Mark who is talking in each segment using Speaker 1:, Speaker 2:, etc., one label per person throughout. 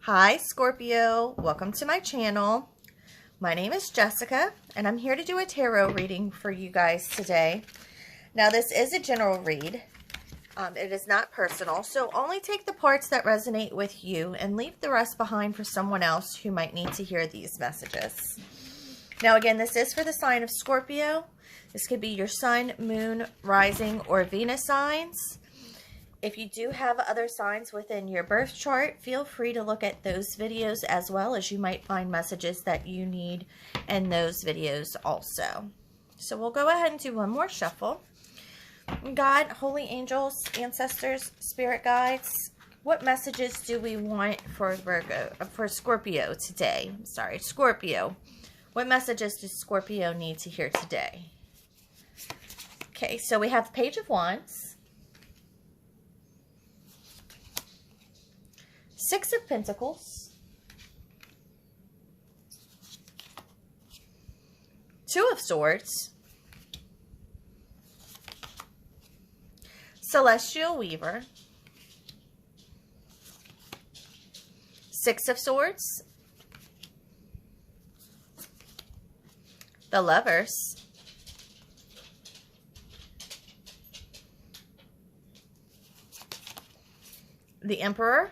Speaker 1: Hi Scorpio, welcome to my channel. My name is Jessica and I'm here to do a tarot reading for you guys today. Now this is a general read. It is not personal, so only take the parts that resonate with you and leave the rest behind for someone else who might need to hear these messages. Now again, this is for the sign of Scorpio. This could be your sun, moon, rising, or Venus signs. If you do have other signs within your birth chart, feel free to look at those videos as well, as you might find messages that you need in those videos also. So we'll go ahead and do one more shuffle. God, holy angels, ancestors, spirit guides, what messages do we want for Scorpio today? Sorry, Scorpio. What messages does Scorpio need to hear today? Okay, so we have the Page of Wands, Six of Pentacles, Two of Swords, Celestial Weaver, Six of Swords, the Lovers, the Emperor,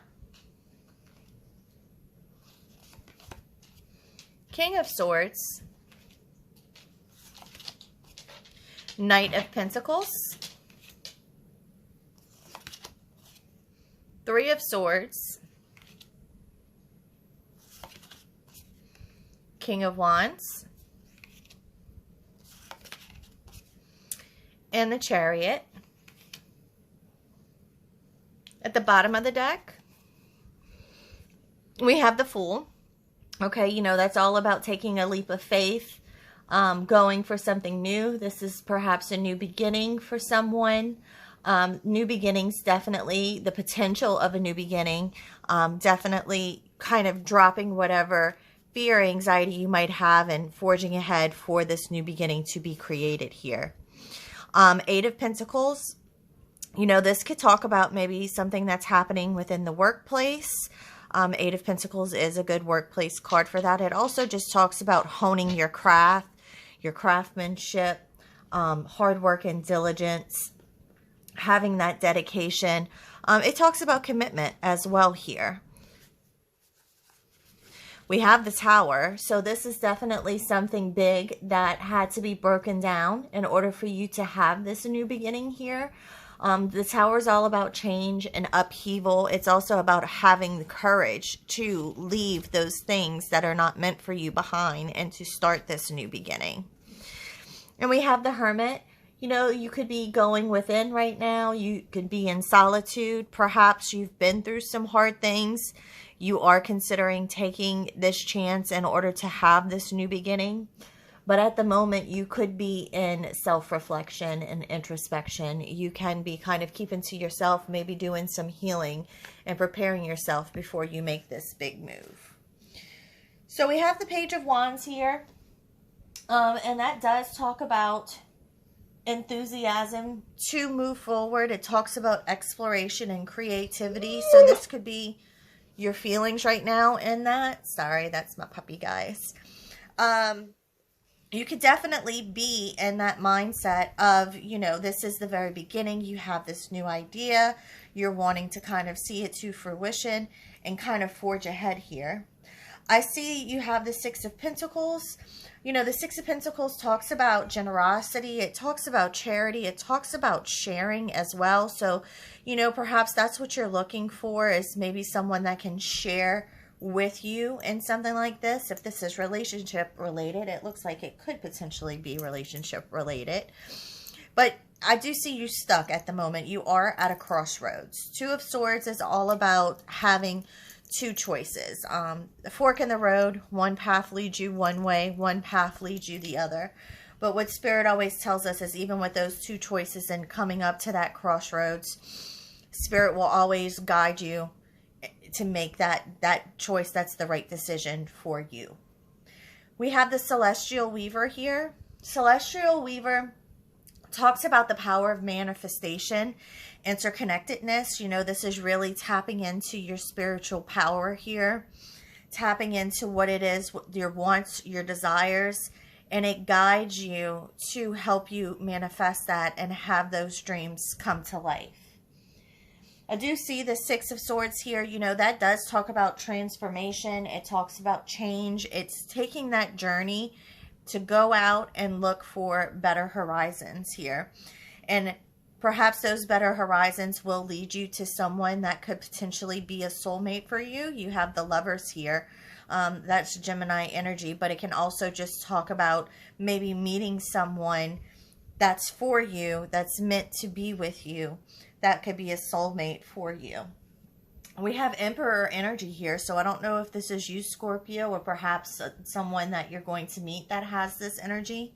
Speaker 1: King of Swords, Knight of Pentacles, Three of Swords, King of Wands, and the Chariot. At the bottom of the deck, we have the Fool. Okay, you know, that's all about taking a leap of faith, going for something new. This is perhaps a new beginning for someone. New beginnings, definitely the potential of a new beginning, definitely kind of dropping whatever fear, anxiety you might have and forging ahead for this new beginning to be created here. Eight of Pentacles, you know, this could talk about maybe something that's happening within the workplace. Eight of Pentacles is a good workplace card for that. It also just talks about honing your craft, your craftsmanship, hard work and diligence, having that dedication. It talks about commitment as well here. We have the Tower. So this is definitely something big that had to be broken down in order for you to have this new beginning here. The Tower is all about change and upheaval. It's also about having the courage to leave those things that are not meant for you behind and to start this new beginning. And we have the Hermit. You know, you could be going within right now. You could be in solitude. Perhaps you've been through some hard things. You are considering taking this chance in order to have this new beginning. But at the moment, you could be in self-reflection and introspection. You can be kind of keeping to yourself, maybe doing some healing and preparing yourself before you make this big move. So we have the Page of Wands here. And that does talk about enthusiasm to move forward. It talks about exploration and creativity. So this could be your feelings right now in that. Sorry, that's my puppy, guys. You could definitely be in that mindset of, you know, this is the very beginning. You have this new idea. You're wanting to kind of see it to fruition and kind of forge ahead here. I see you have the Six of Pentacles. You know, the Six of Pentacles talks about generosity. It talks about charity. It talks about sharing as well. So, you know, perhaps that's what you're looking for, is maybe someone that can share with you in something like this. If this is relationship related, it looks like it could potentially be relationship related. But I do see you stuck at the moment. You are at a crossroads. Two of Swords is all about having two choices. The fork in the road. One path leads you one way, one path leads you the other. But what Spirit always tells us is, even with those two choices and coming up to that crossroads, Spirit will always guide you to make that choice that's the right decision for you. We have the Celestial Weaver here. Celestial Weaver talks about the power of manifestation interconnectedness. You know, this is really tapping into your spiritual power here, tapping into what it is, your wants, your desires, and it guides you to help you manifest that and have those dreams come to life. I do see the Six of Swords here. You know, that does talk about transformation. It talks about change. It's taking that journey to go out and look for better horizons here. And perhaps those better horizons will lead you to someone that could potentially be a soulmate for you. You have the Lovers here. That's Gemini energy, but it can also just talk about maybe meeting someone that's for you, that's meant to be with you. That could be a soulmate for you. We have Emperor energy here, so I don't know if this is you, Scorpio, or perhaps someone that you're going to meet that has this energy.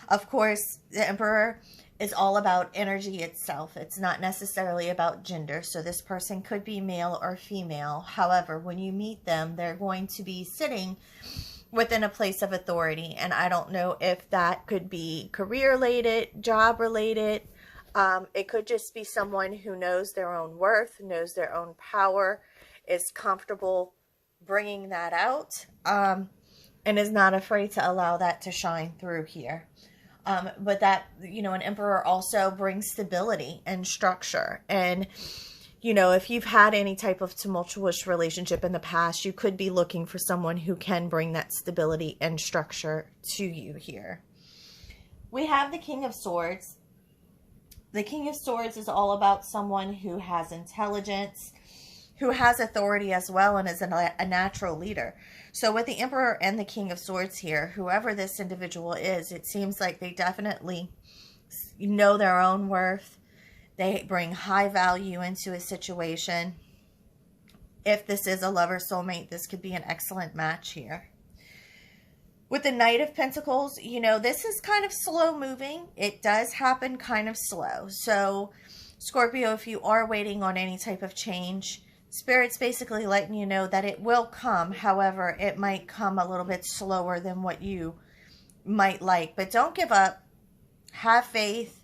Speaker 1: Of course, the Emperor is all about energy itself. It's not necessarily about gender, so this person could be male or female. However, when you meet them, they're going to be sitting within a place of authority, and I don't know if that could be career-related, job-related. It could just be someone who knows their own worth, knows their own power, is comfortable bringing that out, and is not afraid to allow that to shine through here. But that, you know, an Emperor also brings stability and structure. And, you know, if you've had any type of tumultuous relationship in the past, you could be looking for someone who can bring that stability and structure to you here. We have the King of Swords. The King of Swords is all about someone who has intelligence, who has authority as well, and is a natural leader. So with the Emperor and the King of Swords here, whoever this individual is, it seems like they definitely know their own worth. They bring high value into a situation. If this is a lover soulmate, this could be an excellent match here. With the Knight of Pentacles, you know, this is kind of slow moving. It does happen kind of slow. So, Scorpio, if you are waiting on any type of change, Spirit's basically letting you know that it will come. However, it might come a little bit slower than what you might like. But don't give up. Have faith.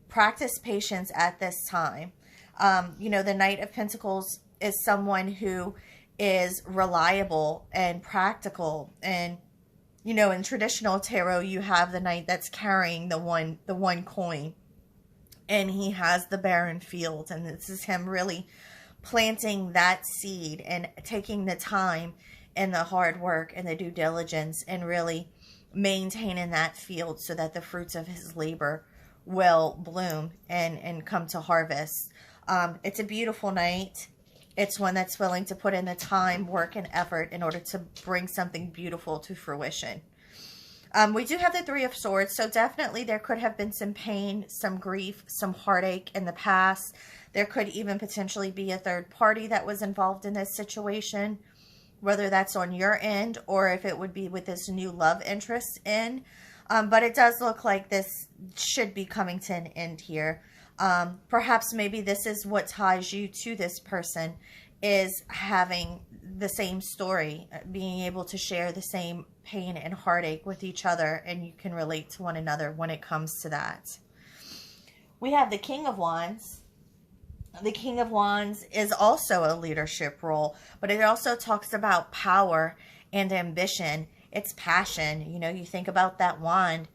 Speaker 1: Practice patience at this time. You know, the Knight of Pentacles is someone who is reliable and practical. And, you know, in traditional tarot, you have the knight that's carrying the one coin. And he has the barren field. And this is him really planting that seed and taking the time and the hard work and the due diligence and really maintaining that field so that the fruits of his labor will bloom and come to harvest. It's a beautiful night. It's one that's willing to put in the time, work, and effort in order to bring something beautiful to fruition. We do have the Three of Swords, so definitely there could have been some pain, some grief, some heartache in the past. There could even potentially be a third party that was involved in this situation, whether that's on your end or if it would be with this new love interest in. But it does look like this should be coming to an end here. Perhaps maybe this is what ties you to this person, is having the same story, being able to share the same pain and heartache with each other, and you can relate to one another when it comes to that. We have the King of Wands. The King of Wands is also a leadership role, but it also talks about power and ambition. It's passion. You know, you think about that wand.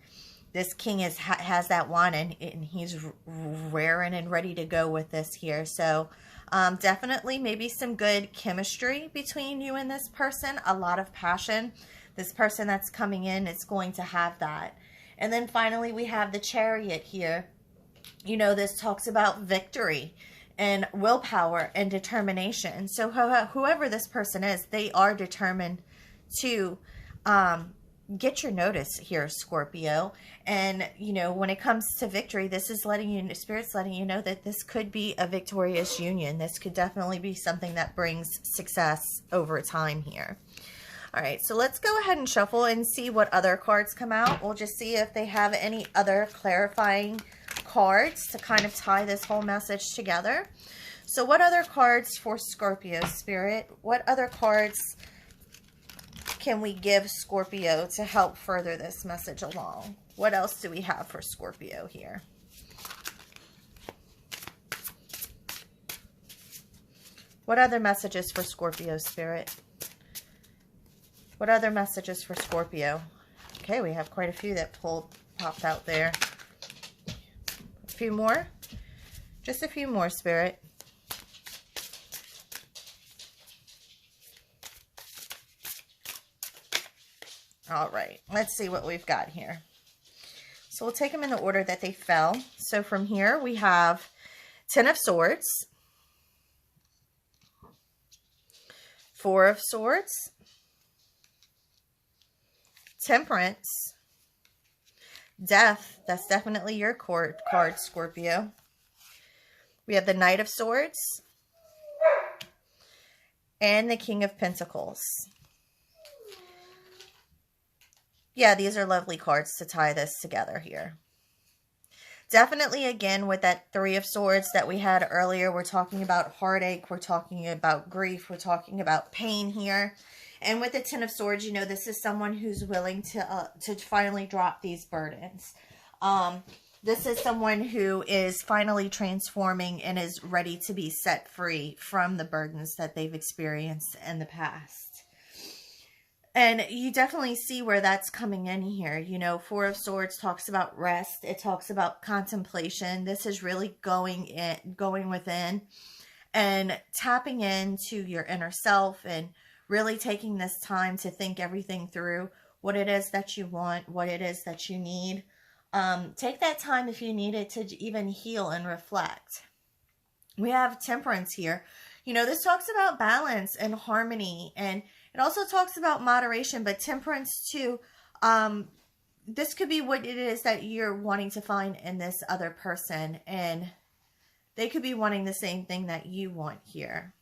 Speaker 1: This king has that wand, and he's raring and ready to go with this here. So definitely maybe some good chemistry between you and this person. A lot of passion. This person that's coming in is going to have that. And then finally we have the Chariot here. You know, this talks about victory and willpower and determination. So whoever this person is, they are determined to get your notice here, Scorpio. And, you know, when it comes to victory, this is letting you, Spirit's letting you know that this could be a victorious union. This could definitely be something that brings success over time here. All right, so let's go ahead and shuffle and see what other cards come out. We'll just see if they have any other clarifying cards to kind of tie this whole message together. So what other cards for Scorpio, Spirit? What other cards can we give Scorpio to help further this message along? What else do we have for Scorpio here? What other messages for Scorpio, Spirit? What other messages for Scorpio? Okay, we have quite a few that popped out there. A few more? Just a few more, Spirit. All right, let's see what we've got here. So we'll take them in the order that they fell. So from here, we have Ten of Swords, Four of Swords, Temperance, Death. That's definitely your card, Scorpio. We have the Knight of Swords and the King of Pentacles. Yeah, these are lovely cards to tie this together here. Definitely, again, with that Three of Swords that we had earlier, we're talking about heartache, we're talking about grief, we're talking about pain here. And with the Ten of Swords, you know, this is someone who's willing to finally drop these burdens. This is someone who is finally transforming and is ready to be set free from the burdens that they've experienced in the past. And you definitely see where that's coming in here. You know, Four of Swords talks about rest. It talks about contemplation. This is really going within and tapping into your inner self and really taking this time to think everything through, what it is that you want, what it is that you need. Take that time if you need it to even heal and reflect. We have Temperance here. You know, this talks about balance and harmony, and it also talks about moderation, but temperance too. This could be what it is that you're wanting to find in this other person, and they could be wanting the same thing that you want here.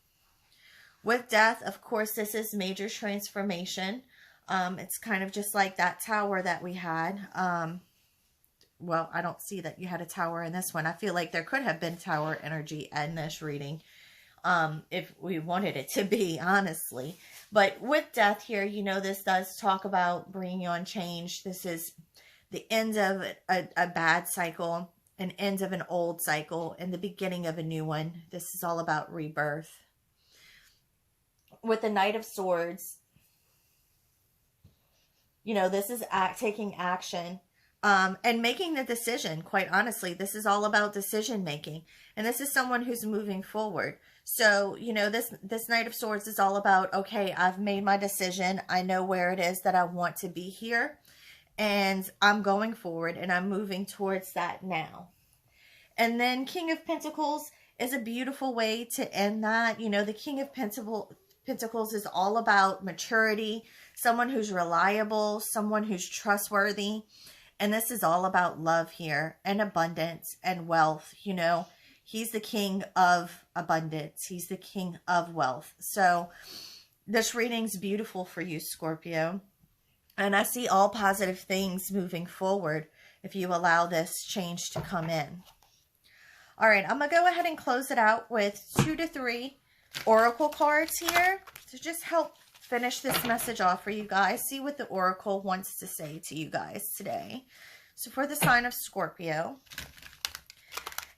Speaker 1: With Death, of course, this is major transformation. It's kind of just like that tower that we had. Well, I don't see that you had a tower in this one. I feel like there could have been tower energy in this reading. If we wanted it to be, honestly. But with Death here, you know, this does talk about bringing on change. This is the end of a bad cycle, an end of an old cycle, and the beginning of a new one. This is all about rebirth. With the Knight of Swords, you know, this is taking action. And making the decision. Quite honestly, this is all about decision making, and this is someone who's moving forward. So, you know, this Knight of Swords is all about, okay, I've made my decision. I know where it is that I want to be here, and I'm going forward, and I'm moving towards that now. And then King of Pentacles is a beautiful way to end that. You know, the King of Pentacles is all about maturity, someone who's reliable, someone who's trustworthy. And this is all about love here, and abundance and wealth. You know, he's the king of abundance. He's the king of wealth. So this reading's beautiful for you, Scorpio. And I see all positive things moving forward if you allow this change to come in. All right, I'm going to go ahead and close it out with 2 to 3 oracle cards here to just help finish this message off for you guys. See what the oracle wants to say to you guys today. So for the sign of Scorpio,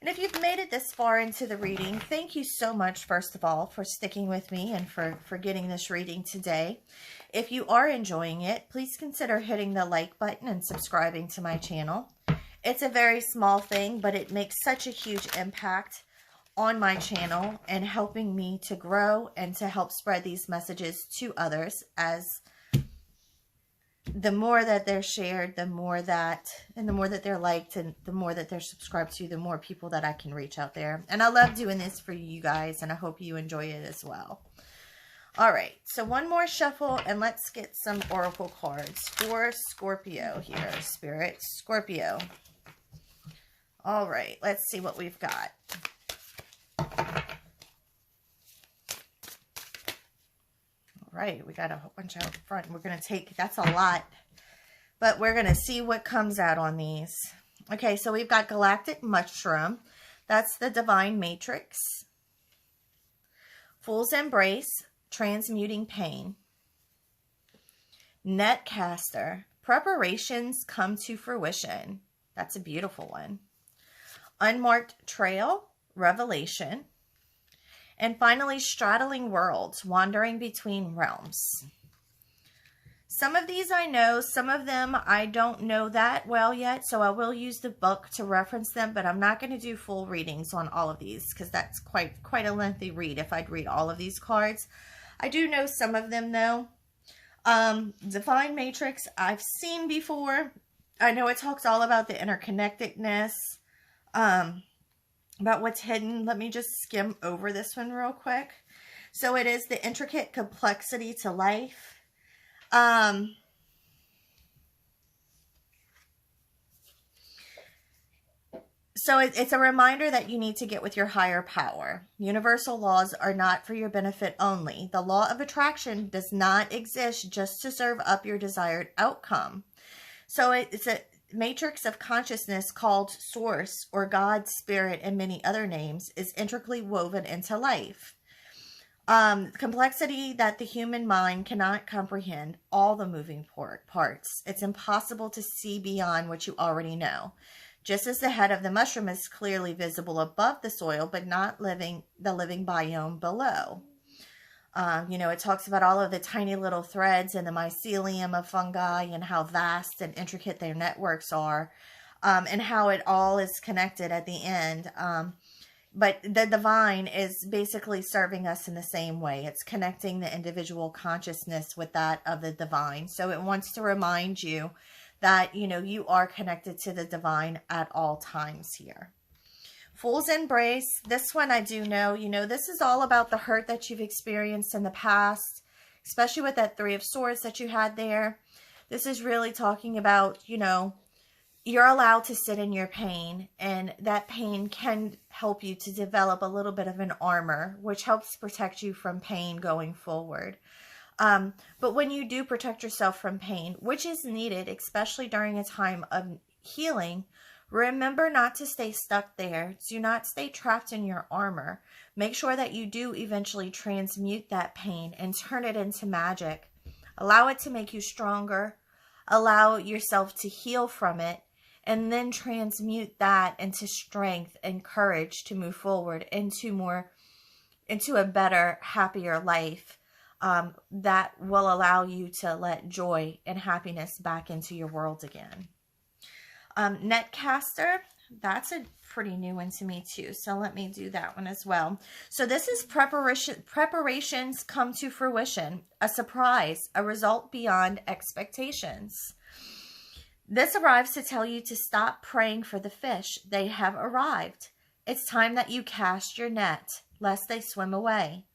Speaker 1: and if you've made it this far into the reading, thank you so much, first of all, for sticking with me and for getting this reading today. If you are enjoying it, please consider hitting the like button and subscribing to my channel. It's a very small thing, but it makes such a huge impact on my channel and helping me to grow and to help spread these messages to others. As the more that they're shared, the more that they're liked, and the more that they're subscribed to, the more people that I can reach out there. And I love doing this for you guys, and I hope you enjoy it as well. All right, so one more shuffle, and let's get some oracle cards for Scorpio here, Spirit. Scorpio. All right, let's see what we've got. Right, we got a whole bunch out front. We're going to take, that's a lot, but we're going to see what comes out on these. Okay, so we've got Galactic Mushroom. That's the Divine Matrix. Fool's Embrace, Transmuting Pain. Netcaster, Preparations Come to Fruition. That's a beautiful one. Unmarked Trail, Revelation. And finally, straddling worlds, wandering between realms. Some of these I know, some of them I don't know that well yet, so I will use the book to reference them, but I'm not going to do full readings on all of these because that's quite a lengthy read if I'd read all of these cards. I do know some of them though. Divine Matrix I've seen before. I know it talks all about the interconnectedness, about what's hidden. Let me just skim over this one real quick. So it is the intricate complexity to life. So it's a reminder that you need to get with your higher power. Universal laws are not for your benefit only. The law of attraction does not exist just to serve up your desired outcome. So it's a matrix of consciousness called Source or God, Spirit, and many other names is intricately woven into life. Complexity that the human mind cannot comprehend all the moving parts. It's impossible to see beyond what you already know. Just as the head of the mushroom is clearly visible above the soil, but not the living biome below. It talks about all of the tiny little threads in the mycelium of fungi and how vast and intricate their networks are, and how it all is connected at the end. But the divine is basically serving us in the same way. It's connecting the individual consciousness with that of the divine. So it wants to remind you that, you are connected to the divine at all times here. Fool's Embrace. This one I do know. This is all about the hurt that you've experienced in the past, especially with that Three of Swords that you had there. This is really talking about, you're allowed to sit in your pain, and that pain can help you to develop a little bit of an armor, which helps protect you from pain going forward. But when you do protect yourself from pain, which is needed, especially during a time of healing, remember not to stay stuck there. Do not stay trapped in your armor. Make sure that you do eventually transmute that pain and turn it into magic. Allow it to make you stronger. Allow yourself to heal from it. And then transmute that into strength and courage to move forward into a better, happier life that will allow you to let joy and happiness back into your world again. Netcaster, that's a pretty new one to me too. So let me do that one as well. So this is preparations come to fruition, a surprise, a result beyond expectations. This arrives to tell you to stop praying for the fish. They have arrived. It's time that you cast your net, lest they swim away.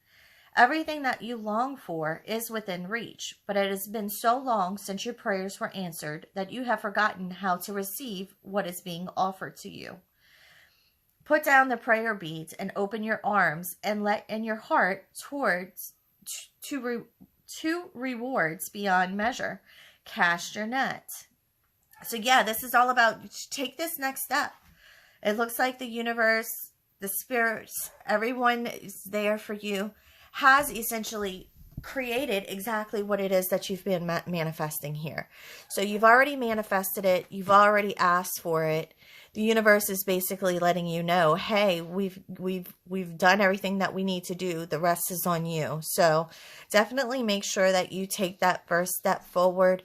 Speaker 1: Everything that you long for is within reach, but it has been so long since your prayers were answered that you have forgotten how to receive what is being offered to you. Put down the prayer beads and open your arms and let in your heart towards to rewards beyond measure. Cast your net. So yeah, this is all about take this next step. It looks like the universe, the spirits, everyone is there for you, has essentially created exactly what it is that you've been manifesting here. So you've already manifested it. You've already asked for it. The universe is basically letting you know, hey, we've done everything that we need to do. The rest is on you. So definitely make sure that you take that first step forward,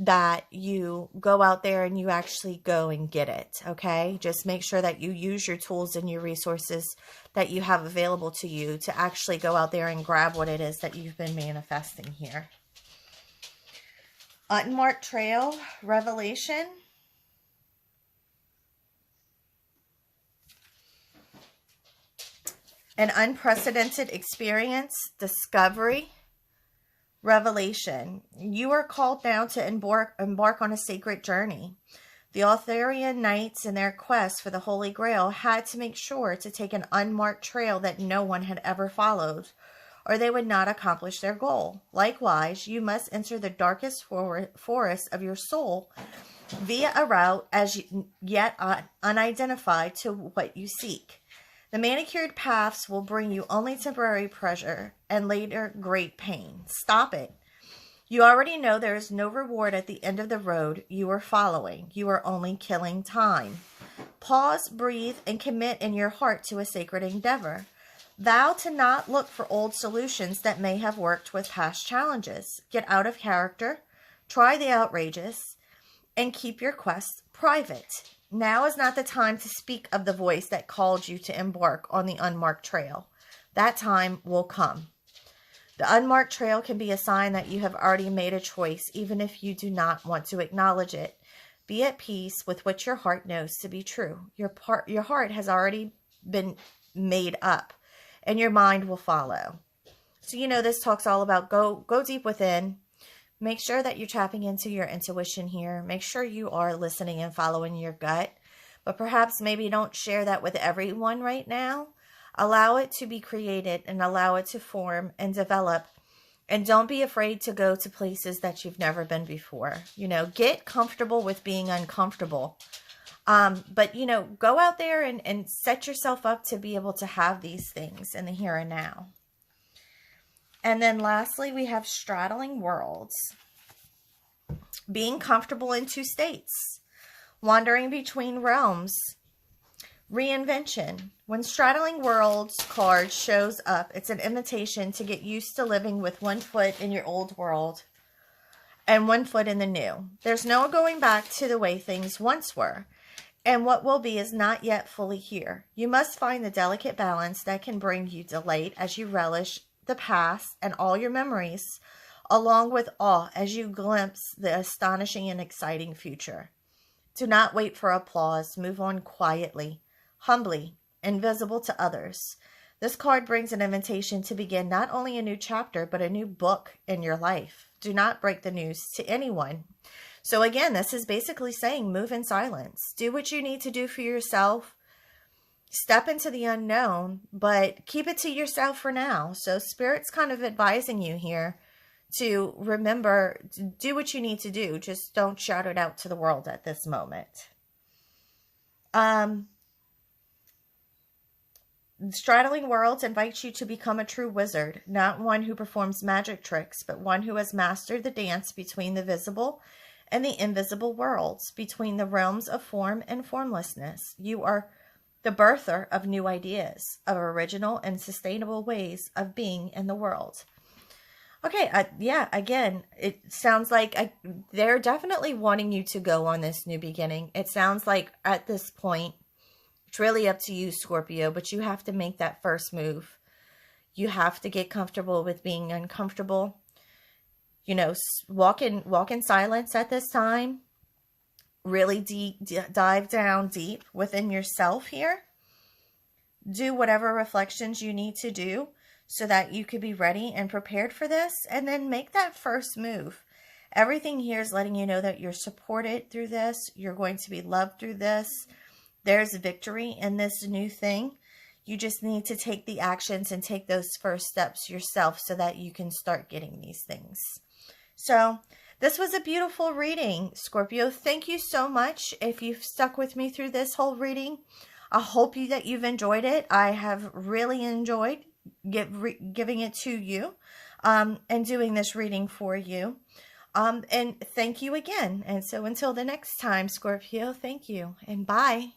Speaker 1: that you go out there and you actually go and get it, okay? Just make sure that you use your tools and your resources that you have available to you to actually go out there and grab what it is that you've been manifesting here. Unmarked Trail, Revelation. An unprecedented experience, discovery. Revelation. You are called now to embark on a sacred journey. The Arthurian knights in their quest for the Holy Grail had to make sure to take an unmarked trail that no one had ever followed, or they would not accomplish their goal. Likewise, you must enter the darkest forest of your soul via a route as yet unidentified to what you seek. The manicured paths will bring you only temporary pleasure and later great pain. Stop it. You already know there is no reward at the end of the road you are following. You are only killing time. Pause, breathe, and commit in your heart to a sacred endeavor. Vow to not look for old solutions that may have worked with past challenges. Get out of character, try the outrageous, and keep your quest private. Now is not the time to speak of the voice that called you to embark on the unmarked trail. That time will come. The unmarked trail can be a sign that you have already made a choice, even if you do not want to acknowledge it. Be at peace with what your heart knows to be true. Your heart has already been made up, and your mind will follow. So, this talks all about go deep within. Make sure that you're tapping into your intuition here. Make sure you are listening and following your gut. But perhaps maybe don't share that with everyone right now. Allow it to be created and allow it to form and develop. And don't be afraid to go to places that you've never been before. Get comfortable with being uncomfortable. But, go out there and set yourself up to be able to have these things in the here and now. And then lastly, we have straddling worlds. Being comfortable in two states. Wandering between realms. Reinvention. When straddling worlds card shows up, it's an invitation to get used to living with one foot in your old world and one foot in the new. There's no going back to the way things once were. And what will be is not yet fully here. You must find the delicate balance that can bring you delight as you relish the past and all your memories, along with awe as you glimpse the astonishing and exciting future. Do not wait for applause. Move on quietly, humbly, invisible to others. This card brings an invitation to begin not only a new chapter, but a new book in your life. Do not break the news to anyone. So again, this is basically saying move in silence. Do what you need to do for yourself. Step into the unknown, but keep it to yourself for now. So Spirit's kind of advising you here to remember, do what you need to do. Just don't shout it out to the world at this moment. Straddling Worlds invites you to become a true wizard, not one who performs magic tricks, but one who has mastered the dance between the visible and the invisible worlds, between the realms of form and formlessness. You are the birther of new ideas, of original and sustainable ways of being in the world. Okay, again, it sounds like they're definitely wanting you to go on this new beginning. It sounds like at this point, it's really up to you, Scorpio, but you have to make that first move. You have to get comfortable with being uncomfortable. Walk in silence at this time. Really dive down deep within yourself here. Do whatever reflections you need to do so that you could be ready and prepared for this, and then make that first move. Everything here is letting you know that you're supported through this. You're going to be loved through this. There's victory in this new thing. You just need to take the actions and take those first steps yourself so that you can start getting these things. So this was a beautiful reading, Scorpio. Thank you so much if you've stuck with me through this whole reading. I hope that you've enjoyed it. I have really enjoyed giving it to you and doing this reading for you. And thank you again. And so until the next time, Scorpio, thank you and bye.